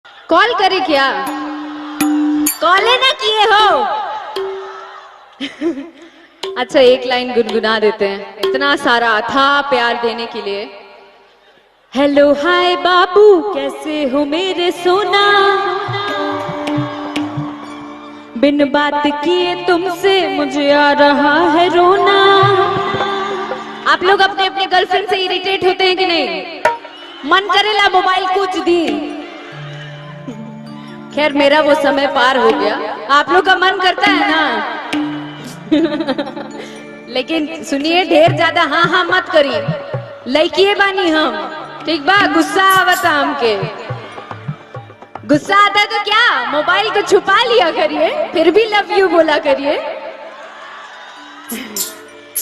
Call करे क्या? Call ना किए हो? अच्छा एक लाइन गुनगुना देते हैं, इतना सारा अथाह प्यार देने के लिए। हेलो हाय बाबू कैसे हो मेरे सोना, बिन बात किए तुमसे मुझे आ रहा है रोना। आप लोग अपने अपने गर्लफ्रेंड से इरिटेट होते हैं कि नहीं? मन करेला मोबाइल कुछ दी। खैर मेरा वो समय पार हो गया, आप लोग का मन करता है ना। लेकिन सुनिए ढेर ज्यादा हाँ हाँ मत करिए, लड़किए बानी हम, ठीक बा? गुस्सा आवता हमके, गुस्सा आता है तो क्या मोबाइल को छुपा लिया करिए, फिर भी लव यू बोला करिए।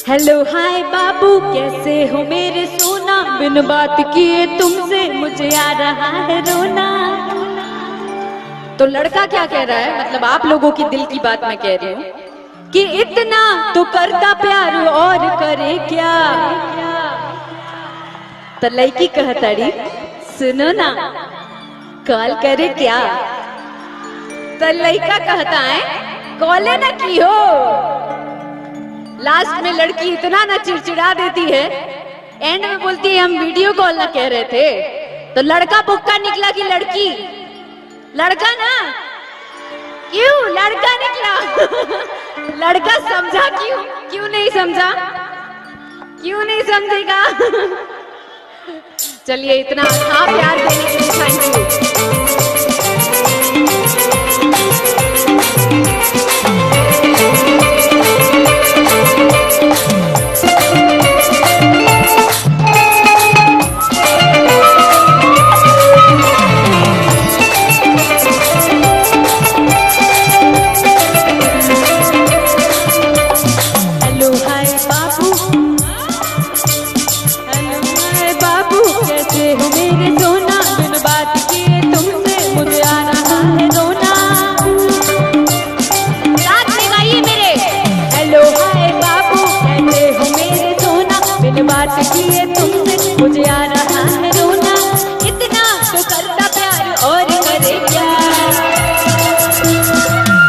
हेलो हाय बाबू कैसे हो मेरे सोना, बिन बात किए तुमसे मुझे आ रहा है रोना। तो लड़का क्या कह रहा है, मतलब आप लोगों की दिल की बात मैं कह रही हूँ कि इतना तो करता प्यार और करे क्या। तो लड़की कहताड़ी सुनो ना कॉल करे क्या। तो लड़का कहता है कॉले ना की हो। लास्ट में लड़की इतना ना चिड़चिड़ा देती है, एंड में बोलती है हम वीडियो कॉल ना कह रहे थे। तो लड़का बुक्का निकला कि लड़की? लड़का ना, क्यों लड़का निकला? लड़का समझा क्यों? क्यों नहीं समझा? क्यों नहीं समझेगा? चलिए इतना हाँ प्यार देने के लिए थैंक यू। बात किए तुमसे मुझे आ रहा है रोना, इतना तो करता प्यार और करे क्या।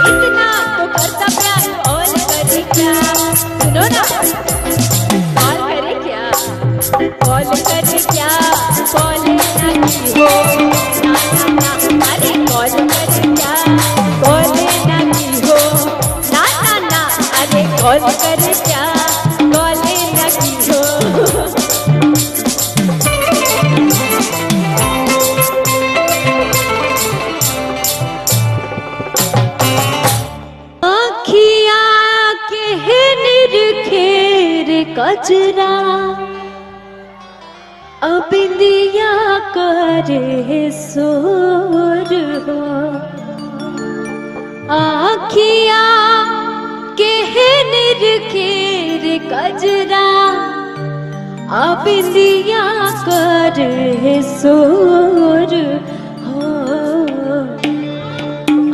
इतना तो करता प्यार और करे क्या। सुनो ना कॉल करे क्या, कॉल करे क्या, कॉल ना की हो ना ना ना। अरे कॉल करे क्या, कॉल ना की हो ना ना ना। अरे कॉल करे क्या, कॉल ना की हो। कजरा अबिंदिया करे सोर हो, आखिया के निरखेर कजरा अबिंदिया करे सोर हो।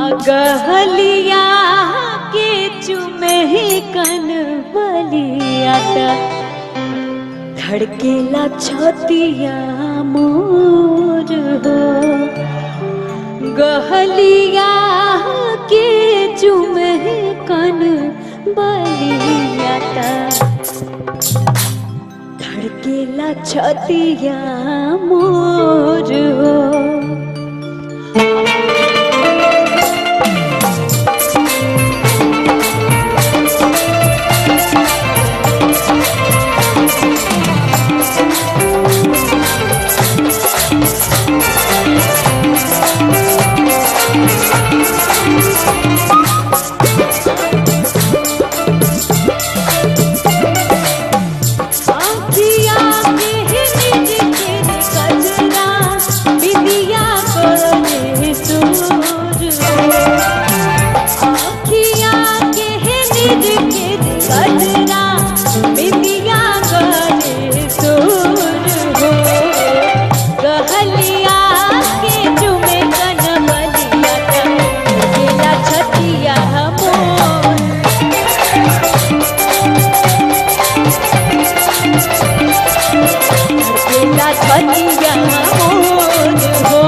अगहलिया के चुमे कन बलिया धड़केला छतिया मोर हो। गहलिया के चुमे कन बलिया धड़केला छतिया मोर हो। छतिया मोर हो।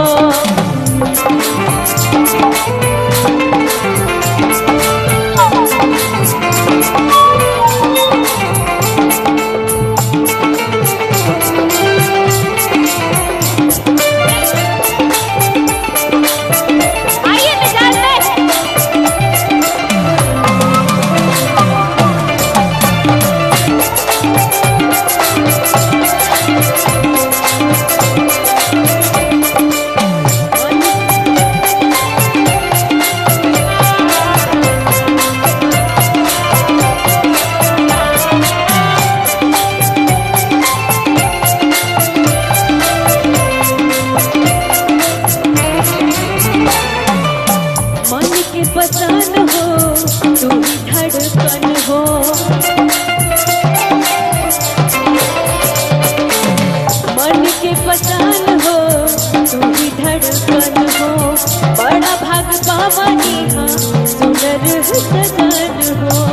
पावनी हाँ सुनर सजन हो।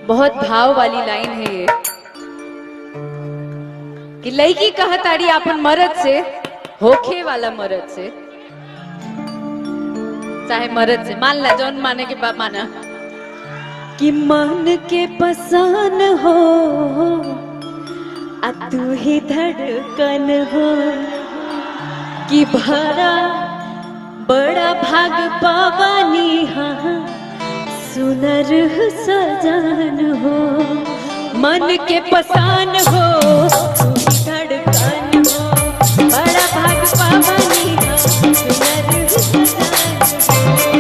बहुत भाव वाली लाइन है ये कि लड़की कहताड़ी अपन मर्द से, होखे वाला मर्द से, चाहे मर्द से, मान ला जौन माने के बाप माना, कि मन के पसान हो आ तू ही धड़कन हो, कि भरा बड़ा भाग पावनी हाँ सुनर सजन हो। मन के पसान हो तू ही धड़कन हो, बड़ा भाग पावनी हाँ सुनर सजन हो।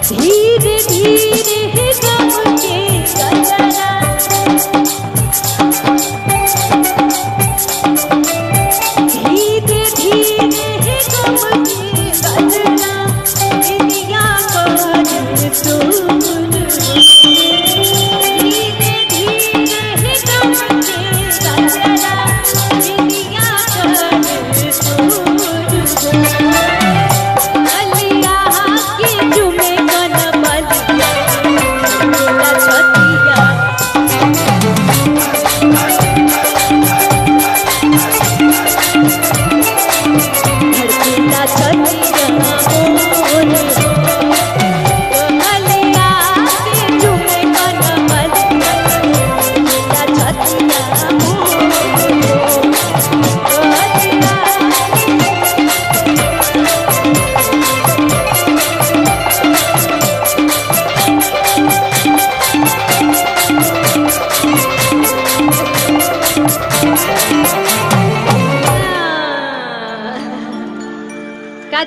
धीरे धीरे है गम के कचरा,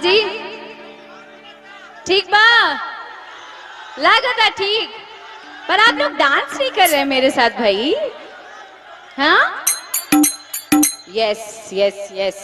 जी ठीक बा, लागता ठीक, पर आप लोग डांस नहीं कर रहे हैं मेरे साथ भाई। हाँ, यस यस यस।